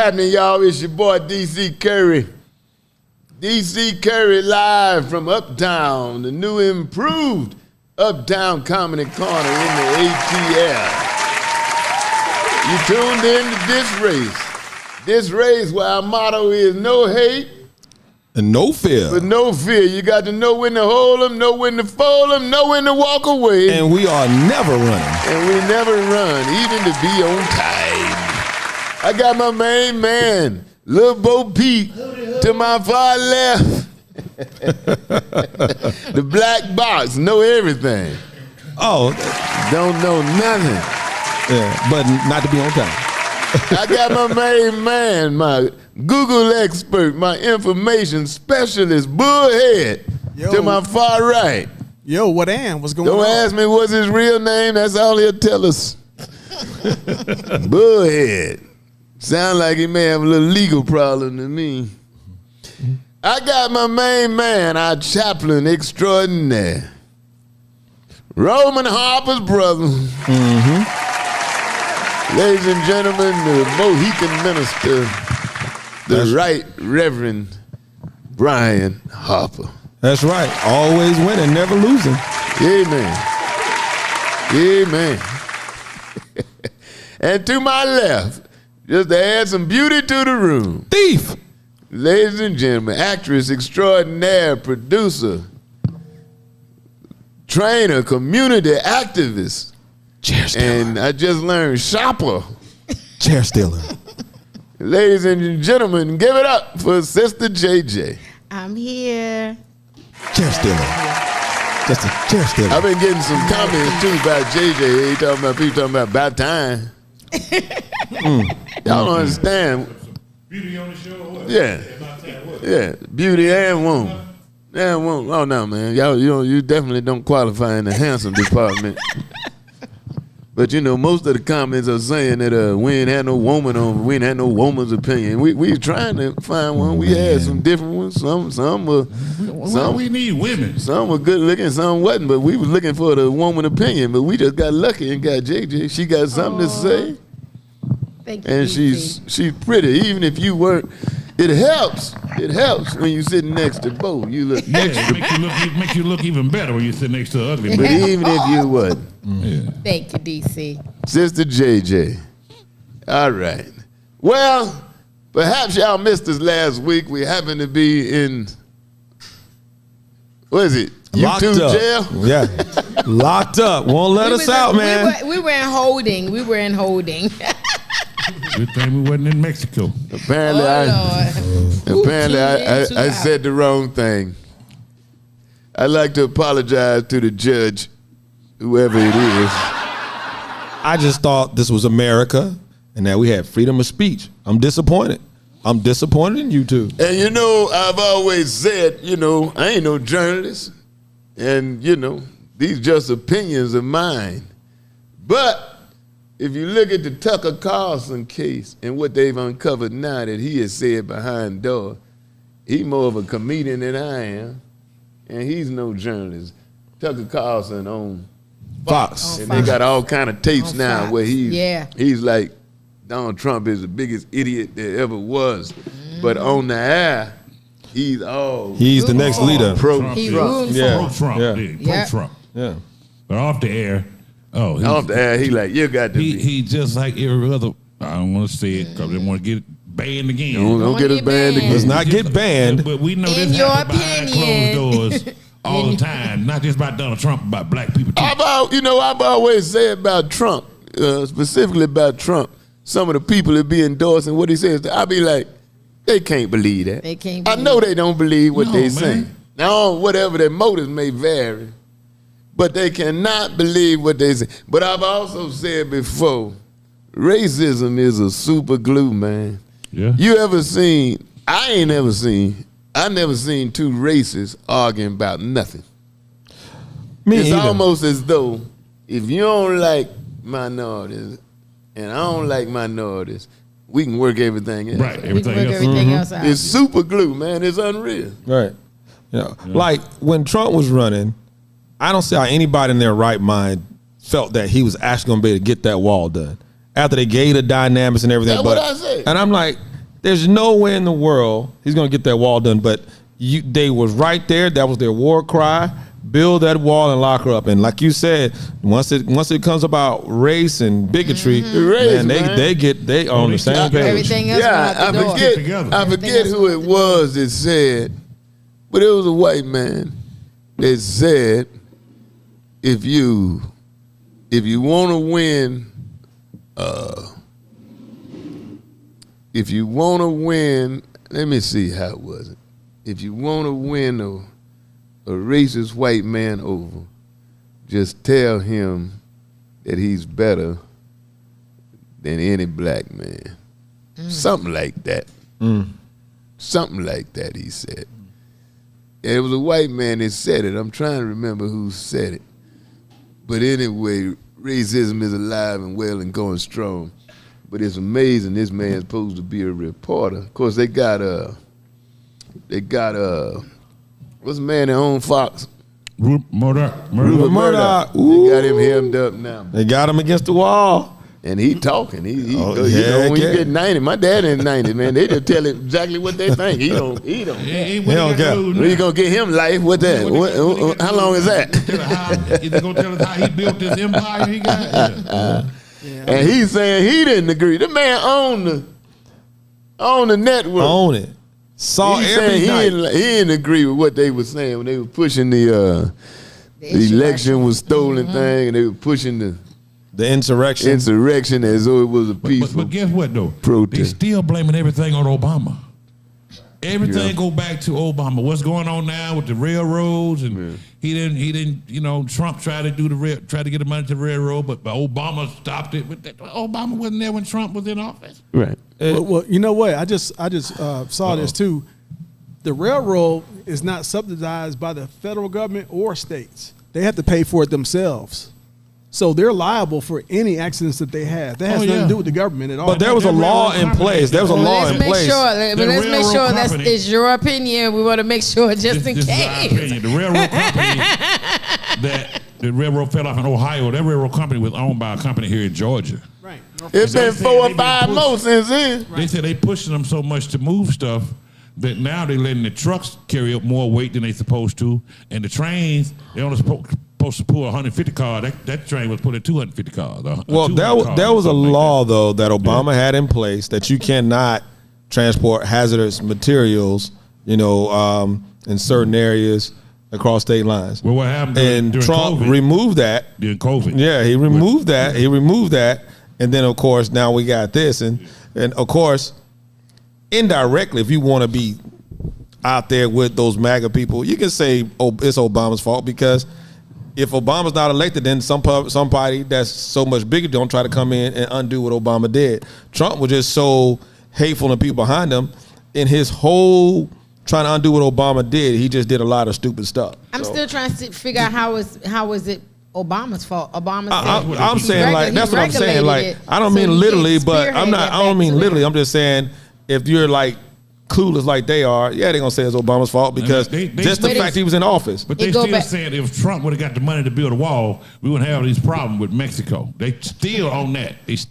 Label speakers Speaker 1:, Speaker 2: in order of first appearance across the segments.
Speaker 1: Happening, y'all. It's your boy DC Curry. DC Curry live from Uptown, the new improved Uptown Comedy Corner in the ATL. You tuned in to DisRace. DisRace, where our motto is no hate
Speaker 2: and no fear.
Speaker 1: But no fear. You got to know when to hold them, know when to fold them, know when to walk away.
Speaker 2: And we are never running.
Speaker 1: And we never run, even to be on time. I got my main man, Lil Bo Peep, to my far left. The black box, know everything.
Speaker 2: Oh.
Speaker 1: Don't know nothing.
Speaker 2: Yeah, but not to be on time.
Speaker 1: I got my main man, my Google expert, my information specialist, Bullhead, to my far right.
Speaker 3: Yo, what's going on?
Speaker 1: Don't ask me what's his real name. That's all he'll tell us. Bullhead. Sound like he may have a little legal problem to me. I got my main man, our chaplain extraordinaire, Roman Harper's brother. Ladies and gentlemen, the Mohican minister, the Right Reverend Brian Harper.
Speaker 2: That's right. Always winning, never losing.
Speaker 1: Amen. Amen. And to my left, just to add some beauty to the room.
Speaker 2: Thief.
Speaker 1: Ladies and gentlemen, actress extraordinaire, producer, trainer, community activist.
Speaker 2: Chair stealer.
Speaker 1: And I just learned shopper.
Speaker 2: Chair stealer.
Speaker 1: Ladies and gentlemen, give it up for Sister JJ.
Speaker 4: I'm here.
Speaker 2: Chair stealer. Just a chair stealer.
Speaker 1: I've been getting some comments too about JJ. People talking about time. Y'all don't understand.
Speaker 5: Beauty on the show or what?
Speaker 1: Yeah. Yeah. Beauty and woman. And woman. Oh no, man. You definitely don't qualify in the handsome department. But you know, most of the comments are saying that we ain't had no woman on, we ain't had no woman's opinion. We trying to find one. We had some different ones. Some were.
Speaker 5: We need women.
Speaker 1: Some were good looking, some wasn't. But we was looking for the woman opinion. But we just got lucky and got JJ. She got something to say.
Speaker 4: Thank you.
Speaker 1: And she's pretty, even if you weren't. It helps. It helps when you sitting next to Bo. You look next to.
Speaker 5: Make you look even better when you sit next to ugly.
Speaker 1: But even if you wasn't.
Speaker 5: Yeah.
Speaker 4: Thank you, DC.
Speaker 1: Sister JJ. All right. Well, perhaps y'all missed us last week. We happened to be in, what is it?
Speaker 2: Locked
Speaker 1: YouTube
Speaker 2: up.
Speaker 1: jail?
Speaker 2: Yeah. Locked up. Won't let us out, man.
Speaker 4: We were in holding. We were in holding.
Speaker 5: Good thing we wasn't in Mexico.
Speaker 1: Apparently, I said the wrong thing. I'd like to apologize to the judge, whoever it is.
Speaker 2: I just thought this was America and that we had freedom of speech. I'm disappointed. I'm disappointed in you two.
Speaker 1: And you know, I've always said, you know, I ain't no journalist. And, you know, these just opinions of mine. But if you look at the Tucker Carlson case and what they've uncovered now that he has said behind doors, he's more of a comedian than I am, and he's no journalist. Tucker Carlson on Fox, and they got all kind of tapes now where he's like, Donald Trump is the biggest idiot there ever was, but on the air, he's
Speaker 2: the next leader.
Speaker 1: Pro-Trump.
Speaker 5: Pro-Trump. Yeah. But off the air.
Speaker 1: Off the air, he like, you got to be.
Speaker 5: He just like every other, I don't want to say it because they want to get it banned again.
Speaker 1: Don't get us banned again.
Speaker 2: Let's not get banned.
Speaker 5: But we know
Speaker 4: In
Speaker 5: this
Speaker 4: your
Speaker 5: happens behind
Speaker 4: opinion.
Speaker 5: closed doors all the time. Not just about Donald Trump, about black people too.
Speaker 1: I've always said about Trump, specifically about Trump, some of the people that be endorsing what he says, I be like, they can't believe that.
Speaker 4: They can't
Speaker 1: I know they don't believe what they say.
Speaker 5: man.
Speaker 1: Now, whatever their motives may vary, but they cannot believe what they say. But I've also said before, racism is a super glue, man.
Speaker 5: Yeah.
Speaker 1: You ever seen, I never seen two racists arguing about nothing. It's almost as though if you don't like minorities and I don't like minorities, we can work everything else.
Speaker 5: Right,
Speaker 4: We can work everything else out.
Speaker 1: It's super glue, man. It's unreal.
Speaker 2: Right. Yeah. Like when Trump was running, I don't see how anybody in their right mind felt that he was actually going to be able to get that wall done after they gave the dynamics and everything.
Speaker 1: That's what I say.
Speaker 2: And I'm like, There's no way in the world he's going to get that wall done. But they was right there. That was their war cry. Build that wall and lock her up. And like you said, once it comes about race and bigotry,
Speaker 1: Race,
Speaker 2: man, they on the same page.
Speaker 4: Everything else
Speaker 1: I forget who it was that said, but it was a white man that said, if you want to win, let me see how it was. If you want to win a racist white man over, just tell him that he's better than any black man. Something like that. Something like that, he said. And it was a white man that said it. I'm trying to remember who said it. But anyway, racism is alive and well and going strong. But it's amazing this man's supposed to be a reporter. Of course, they got what's the man that owned Fox?
Speaker 5: Rupert Murdoch.
Speaker 1: They got him hemmed up now.
Speaker 2: They got him against the wall.
Speaker 1: And he talking. When
Speaker 2: yeah.
Speaker 1: you get 90, my dad is 90, man. They just tell him exactly what they think. He don't care. When you gonna get him life? What that? How long is that?
Speaker 5: Is he gonna tell us how he built this empire he got?
Speaker 1: Yeah. And he's saying he didn't agree. The man owned the network.
Speaker 2: Own it. Saw
Speaker 1: He's
Speaker 2: every
Speaker 1: saying
Speaker 2: night.
Speaker 1: He didn't agree with what they were saying when they were pushing the election was stolen thing, and they were pushing
Speaker 2: the insurrection
Speaker 1: as though it was a peaceful.
Speaker 5: But guess what though?
Speaker 1: Protest.
Speaker 5: They still blaming everything on Obama. Everything go back to Obama. What's going on now with the railroads and he didn't. Trump tried to get the money to the railroad, but Obama stopped it. But Obama wasn't there when Trump was in office.
Speaker 1: Right.
Speaker 3: Well, you know what? I just saw this too. The railroad is not subsidized by the federal government or states. They have to pay for it themselves. So they're liable for any accidents that they have. That has nothing to do with the government at all.
Speaker 2: But there was a law in place. There was a law in place.
Speaker 4: Let's make sure that's your opinion. We want to make sure just in case.
Speaker 5: The railroad company the railroad fell off in Ohio. That railroad company was owned by a company here in Georgia.
Speaker 3: Right.
Speaker 1: It's been 4 or 5 more since then.
Speaker 5: They said they pushing them so much to move stuff that now they're letting the trucks carry up more weight than they supposed to, and the trains they only supposed to pull 150 cars. That train was pulling 250 cars.
Speaker 2: Well, there was a law though that Obama had in place that you cannot transport hazardous materials, in certain areas across state lines.
Speaker 5: Well, what happened?
Speaker 2: And
Speaker 5: during
Speaker 2: Trump
Speaker 5: COVID,
Speaker 2: removed that.
Speaker 5: During COVID.
Speaker 2: Yeah, he removed that. He removed that, and then of course now we got this, and of course indirectly, if you want to be out there with those MAGA people, you can say it's Obama's fault because if Obama's not elected, then somebody that's so much bigger don't try to come in and undo what Obama did. Trump was just so hateful to people behind him. In his whole trying to undo what Obama did, he just did a lot of stupid stuff.
Speaker 4: I'm still trying to figure out how is it Obama's fault?
Speaker 2: I'm saying like that's what I'm saying. Like I don't mean literally, but I don't mean literally. I'm just saying if you're like clueless like they are, they're gonna say it's Obama's fault because just the fact he was in office.
Speaker 5: But they still saying if Trump would have got the money to build a wall, we wouldn't have these problems with Mexico. They still on that. If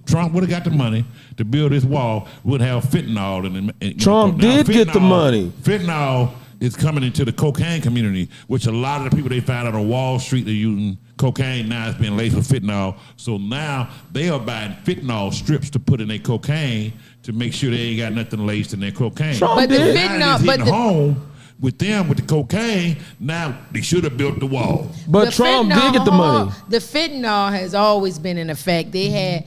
Speaker 5: Trump would have got the money to build this wall, we wouldn't have fentanyl.
Speaker 2: Trump did get the money.
Speaker 5: Fentanyl is coming into the cocaine community, which a lot of the people they found out on Wall Street are using cocaine now. It's being laced with fentanyl. So now they are buying fentanyl strips to put in their cocaine to make sure they ain't got nothing laced in their cocaine.
Speaker 4: But the fentanyl,
Speaker 5: home with the cocaine, now they should have built the wall.
Speaker 2: But Trump did get the money.
Speaker 4: The fentanyl has always been in effect. They had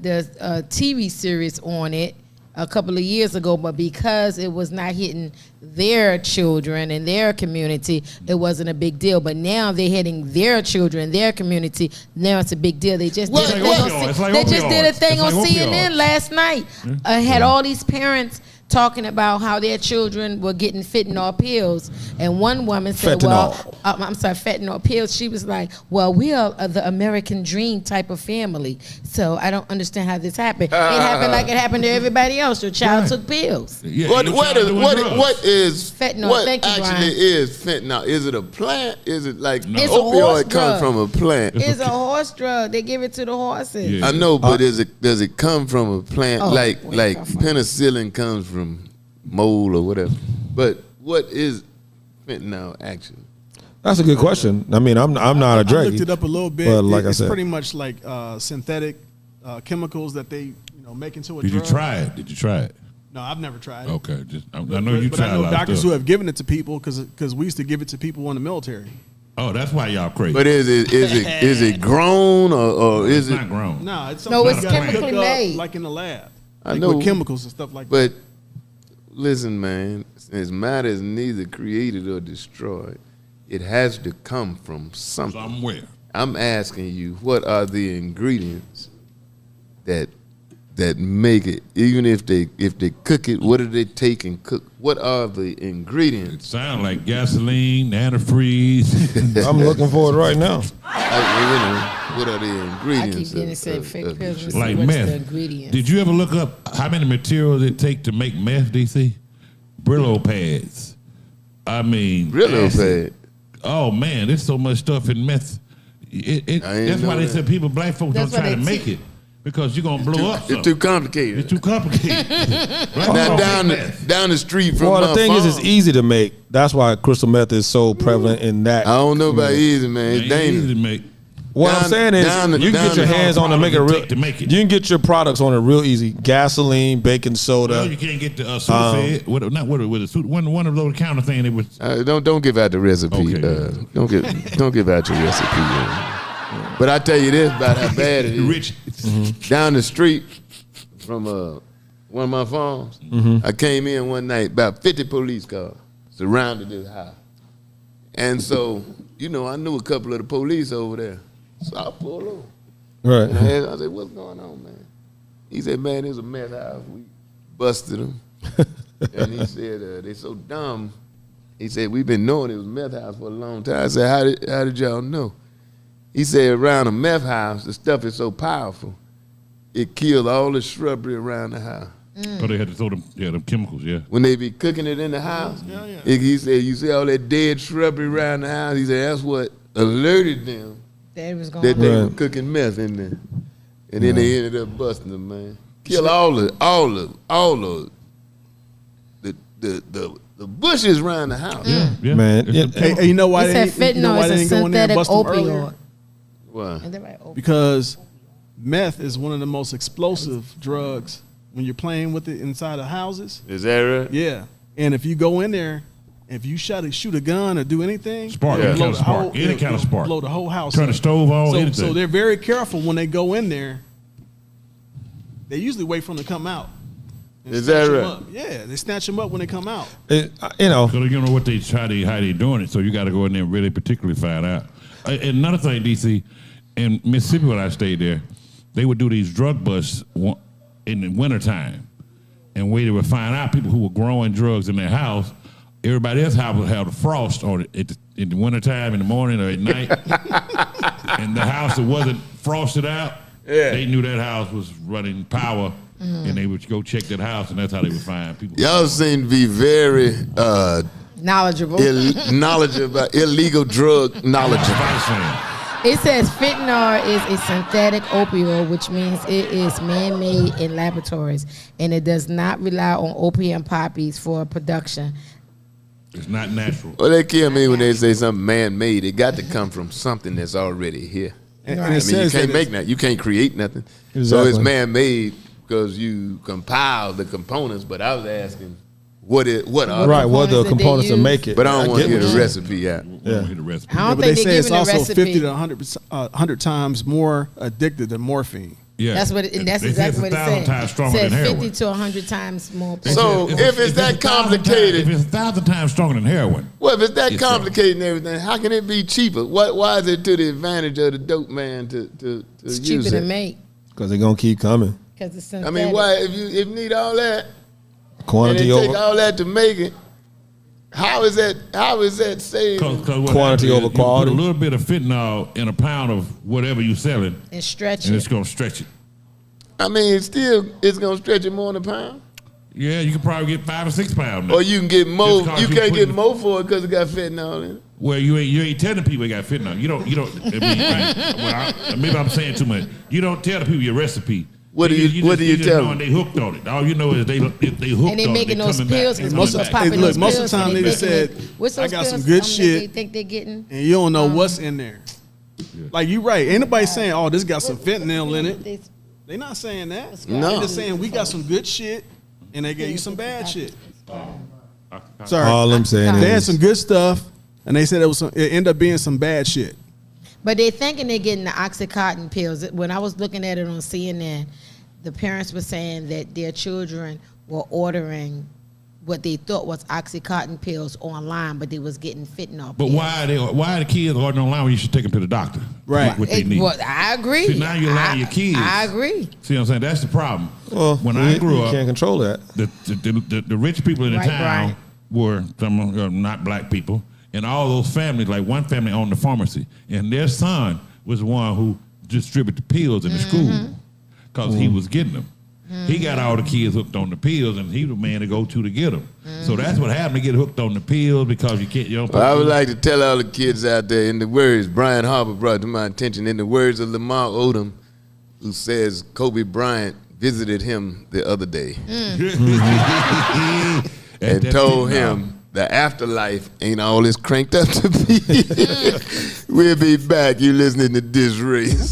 Speaker 4: the TV series on it a couple of years ago, but because it was not hitting their children and their community, it wasn't a big deal. But now they're hitting their children, their community. Now it's a big deal. They just did a thing on CNN last night. Had all these parents talking about how their children were getting fentanyl pills, and one woman said, fentanyl pills. She was like, well, we are the American dream type of family, so I don't understand how this happened. It happened like it happened to everybody else. Your child took pills.
Speaker 5: Yeah,
Speaker 1: What is
Speaker 4: fentanyl?
Speaker 1: What
Speaker 4: Thank you,
Speaker 1: actually
Speaker 4: Brian.
Speaker 1: is fentanyl? Is it a plant? Is it like
Speaker 4: It's a horse
Speaker 1: opioid
Speaker 4: drug.
Speaker 1: comes from a plant?
Speaker 4: It's a horse drug. They give it to the horses.
Speaker 5: Yeah.
Speaker 1: I know, but does it come from a plant
Speaker 4: Oh,
Speaker 1: like
Speaker 4: where it come from?
Speaker 1: penicillin comes from mole or whatever? But what is fentanyl actually?
Speaker 2: That's a good question. I mean, I'm not a
Speaker 3: I
Speaker 2: druggie.
Speaker 3: looked it up a little bit.
Speaker 2: But like I
Speaker 3: It's
Speaker 2: said,
Speaker 3: pretty much like synthetic chemicals that they make into a
Speaker 5: Did
Speaker 3: drug.
Speaker 5: you try it? Did you try it?
Speaker 3: No, I've never tried it.
Speaker 5: Okay, I
Speaker 3: But,
Speaker 5: know you
Speaker 3: but
Speaker 5: tried
Speaker 3: I
Speaker 5: a
Speaker 3: know
Speaker 5: lot
Speaker 3: doctors
Speaker 5: of
Speaker 3: who
Speaker 5: stuff.
Speaker 3: have given it to people because we used to give it to people in the military.
Speaker 5: Oh, that's why y'all crazy.
Speaker 1: But is it grown or is
Speaker 5: it's
Speaker 1: it?
Speaker 5: not grown.
Speaker 3: No, it's
Speaker 4: No,
Speaker 3: something
Speaker 4: it's
Speaker 3: you gotta
Speaker 4: chemically
Speaker 3: cook up,
Speaker 4: made.
Speaker 3: like in the lab.
Speaker 1: I
Speaker 3: Like
Speaker 1: know.
Speaker 3: with chemicals and stuff like
Speaker 1: But listen, man, since matter is neither created or destroyed, it has to come from something.
Speaker 5: Somewhere.
Speaker 1: I'm asking you, what are the ingredients that make it? Even if they cook it, what do they take and cook? What are the
Speaker 5: It
Speaker 1: ingredients?
Speaker 5: sounds like gasoline, antifreeze.
Speaker 2: I'm looking for it right now.
Speaker 1: What are the
Speaker 4: I
Speaker 1: ingredients?
Speaker 4: keep getting said fake
Speaker 1: of
Speaker 4: pills.
Speaker 1: this?
Speaker 5: Like
Speaker 4: What's
Speaker 5: meth.
Speaker 4: the ingredients?
Speaker 5: Did you ever look up how many materials it take to make meth, DC? Brillo pads. I mean,
Speaker 1: Brillo
Speaker 5: acid.
Speaker 1: pad.
Speaker 5: Oh man, there's so much stuff in meth.
Speaker 1: I ain't
Speaker 5: That's why
Speaker 1: know
Speaker 5: they
Speaker 1: that.
Speaker 5: said black folks
Speaker 4: That's
Speaker 5: don't
Speaker 4: why
Speaker 5: try to
Speaker 4: they
Speaker 5: make it because you're gonna blow up.
Speaker 1: It's
Speaker 5: something.
Speaker 1: too complicated.
Speaker 5: It's too complicated. Black
Speaker 1: Now
Speaker 5: folks
Speaker 1: down
Speaker 5: make meth.
Speaker 1: down the street from
Speaker 2: Well,
Speaker 1: my
Speaker 2: the thing is, it's
Speaker 1: farm,
Speaker 2: easy to make. That's why crystal meth is so prevalent in that.
Speaker 1: I don't know about easy, man. It's
Speaker 5: Ain't easy
Speaker 1: dangerous.
Speaker 5: to make.
Speaker 2: What I'm
Speaker 1: down-
Speaker 2: saying is,
Speaker 1: down the-
Speaker 2: you can
Speaker 1: down
Speaker 2: get your
Speaker 1: the-
Speaker 2: hands on it, make it real.
Speaker 5: To make it.
Speaker 2: You can get your products on it real easy. Gasoline, baking soda.
Speaker 5: Well, you can't get the Sudafed. One of those counter thing. It was
Speaker 1: Don't give out the recipe.
Speaker 5: Okay.
Speaker 1: Don't give out your recipe. But I tell you this about how bad it is.
Speaker 5: rich.
Speaker 1: Down the street from one of my farms, I came in one night, about 50 police cars surrounded this house. And so, I knew a couple of the police over there. So I pulled over.
Speaker 2: Right.
Speaker 1: And I said, what's going on, man? He said, man, there's a meth house. We busted them. And he said, they so dumb. He said, we've been knowing it was a meth house for a long time. I said, how did y'all know? He said, around a meth house, the stuff is so powerful, it killed all the shrubbery around the house.
Speaker 5: Oh, they had to throw them chemicals, yeah.
Speaker 1: When they be cooking it in the house, he said, you see all that dead shrubbery around the house? He said, that's what alerted them
Speaker 4: That was going
Speaker 1: that
Speaker 4: on.
Speaker 1: they were
Speaker 2: Right.
Speaker 1: cooking meth in there. And then they ended up busting them, man. Kill all the bushes around the house.
Speaker 5: Yeah.
Speaker 2: Man,
Speaker 5: It's
Speaker 2: yeah.
Speaker 5: the
Speaker 3: Hey, you know why
Speaker 4: They
Speaker 3: they
Speaker 4: said
Speaker 3: didn't, you know
Speaker 4: fentanyl
Speaker 3: why they
Speaker 4: is a
Speaker 3: didn't go in there and
Speaker 4: synthetic
Speaker 3: bust them earlier?
Speaker 4: opioid.
Speaker 1: Why?
Speaker 4: Is that right? Opioid.
Speaker 3: Because meth is one of the most explosive drugs when you're playing with it inside of houses.
Speaker 1: Is that right?
Speaker 3: Yeah. And if you go in there, if you shoot a gun or do anything,
Speaker 5: Spark,
Speaker 3: it'll
Speaker 5: any
Speaker 3: blow
Speaker 5: kind of
Speaker 3: the
Speaker 5: spark,
Speaker 3: whole-
Speaker 5: any
Speaker 3: it'll-
Speaker 5: kind of
Speaker 3: it'll
Speaker 5: spark.
Speaker 3: blow the whole house.
Speaker 5: Turn the
Speaker 3: up.
Speaker 5: stove on,
Speaker 3: So,
Speaker 5: anything.
Speaker 3: so they're very careful when they go in there. They usually wait for them to come out. and
Speaker 1: Is
Speaker 3: snatch
Speaker 1: that
Speaker 3: 'em
Speaker 1: right?
Speaker 3: up. Yeah, they snatch them up when they come out.
Speaker 2: So
Speaker 5: you know what they how they doing it, so you got to go in there and really particularly find out. And another thing, DC, in Mississippi when I stayed there, they would do these drug busts in the wintertime, and where they would find out people who were growing drugs in their house. Everybody else's house would have the frost on it in the wintertime, in the morning or at night, and the house that wasn't frosted out, they knew that house was running power. And they would go check that house, and that's how they would find people.
Speaker 1: Y'all seem to be very
Speaker 4: Knowledgeable.
Speaker 1: knowledgeable about illegal drug knowledgeable.
Speaker 4: It says fentanyl is a synthetic opioid, which means it is man-made in laboratories, and it does not rely on opium poppies for production.
Speaker 5: It's not natural.
Speaker 1: Well, they kill me when they say something man-made. It got to come from something that's already here.
Speaker 3: And,
Speaker 4: Right.
Speaker 3: and it
Speaker 1: I mean, you
Speaker 3: says
Speaker 1: can't
Speaker 3: that
Speaker 1: make that. You can't create nothing. So
Speaker 2: Exactly.
Speaker 1: it's man-made because you compile the components. But I was asking, what are
Speaker 2: right,
Speaker 1: the,
Speaker 2: what the
Speaker 4: components that they
Speaker 2: components to
Speaker 4: use.
Speaker 2: make it.
Speaker 1: But I don't want to
Speaker 2: get
Speaker 1: hear
Speaker 2: what
Speaker 1: the
Speaker 2: you-
Speaker 1: recipe out.
Speaker 2: Yeah.
Speaker 5: Hit the recipe.
Speaker 4: I don't
Speaker 3: but they
Speaker 4: think
Speaker 3: say
Speaker 4: they're
Speaker 3: it's
Speaker 4: giving a
Speaker 3: also
Speaker 4: recipe.
Speaker 3: 50 to 100 times more addicted than morphine.
Speaker 5: Yeah,
Speaker 4: That's what. And that's
Speaker 5: They say
Speaker 4: exactly what
Speaker 5: it's
Speaker 4: it
Speaker 5: 1,000
Speaker 4: said.
Speaker 5: times stronger
Speaker 4: It
Speaker 5: than
Speaker 4: says
Speaker 5: heroin.
Speaker 4: 50 to 100 times more.
Speaker 5: They
Speaker 1: So
Speaker 5: said
Speaker 1: if it's that
Speaker 5: 1,000
Speaker 1: complicated-
Speaker 5: times, if it's 1,000 times stronger than heroin,
Speaker 1: Well, if it's that
Speaker 5: Yes,
Speaker 1: complicated and everything, how can it be cheaper? Why is it to the advantage of the dope man to
Speaker 4: It's
Speaker 1: use
Speaker 4: cheaper
Speaker 1: it?
Speaker 4: to make
Speaker 2: Because they're going to keep coming.
Speaker 4: because it's
Speaker 1: I
Speaker 4: synthetic.
Speaker 1: mean, why if you need all that?
Speaker 2: Quantity
Speaker 1: and it take
Speaker 2: over
Speaker 1: all that to make it. How is that saved?
Speaker 2: Quantity over quality.
Speaker 5: Put a little bit of fentanyl in a pound of whatever you're selling,
Speaker 4: And stretch
Speaker 5: and
Speaker 4: it.
Speaker 5: it's gonna stretch it.
Speaker 1: I mean, it's gonna stretch it more than a pound.
Speaker 5: Yeah, you can probably get 5 or 6 pounds.
Speaker 1: Or you can get more.
Speaker 5: Just 'cause
Speaker 1: You
Speaker 5: you
Speaker 1: can't get
Speaker 5: putting-
Speaker 1: more for it because it got fentanyl in it.
Speaker 5: Well, you ain't telling people it got fentanyl. You don't. I mean, maybe I'm saying too much. You don't tell the people your recipe.
Speaker 1: What do you
Speaker 5: just
Speaker 1: tell
Speaker 5: know
Speaker 1: them?
Speaker 5: They hooked on it. All you know is they hooked
Speaker 4: And they
Speaker 5: on it.
Speaker 4: making those
Speaker 5: coming back.
Speaker 4: pills
Speaker 5: They
Speaker 4: because
Speaker 5: coming
Speaker 4: most
Speaker 5: back.
Speaker 4: of popping
Speaker 3: Hey, look,
Speaker 4: those
Speaker 3: most of
Speaker 4: pills,
Speaker 3: the time
Speaker 4: and
Speaker 3: they
Speaker 4: they
Speaker 3: just said,
Speaker 4: making it- what's those
Speaker 3: I got some
Speaker 4: pills,
Speaker 3: good
Speaker 4: that
Speaker 3: shit.
Speaker 4: They think they're getting.
Speaker 3: And you don't know what's in there. Like you right. Ain't nobody saying, "Oh, this got some fentanyl in it." They not saying that.
Speaker 1: No.
Speaker 3: They just saying we got some good shit, and they gave you some bad shit. Sorry,
Speaker 2: All I'm saying
Speaker 3: they had
Speaker 2: is
Speaker 3: some good stuff, and they said it ended up being some bad shit.
Speaker 4: But they thinking they're getting the Oxycontin pills. When I was looking at it on CNN, the parents were saying that their children were ordering what they thought was Oxycontin pills online, but they was getting fentanyl
Speaker 5: But
Speaker 4: pills.
Speaker 5: why are the kids ordering online when you should take them to the doctor?
Speaker 3: Right.
Speaker 5: What they need.
Speaker 4: Well, I agree.
Speaker 5: See, now you're allowing your kids.
Speaker 4: I agree.
Speaker 5: See what I'm saying? That's the problem.
Speaker 2: well,
Speaker 5: When I grew
Speaker 2: you
Speaker 5: up,
Speaker 2: can't control that.
Speaker 5: the rich people in the
Speaker 4: Right,
Speaker 5: town
Speaker 4: Brian.
Speaker 5: were some not black people, and all those families, like one family owned the pharmacy, and their son was the one who distributed the pills in the school because he was getting them. He got all the kids hooked on the pills, and he was the man to go to get them. So that's what happened to get hooked on the pills because you can't. You don't
Speaker 1: Well, I would like to tell all the kids out there, in the words Brian Harper brought to my attention, in the words of Lamar Odom, who says Kobe Bryant visited him the other day and told him the afterlife ain't all it's cranked up to be. We'll be back. You listening to DisRace.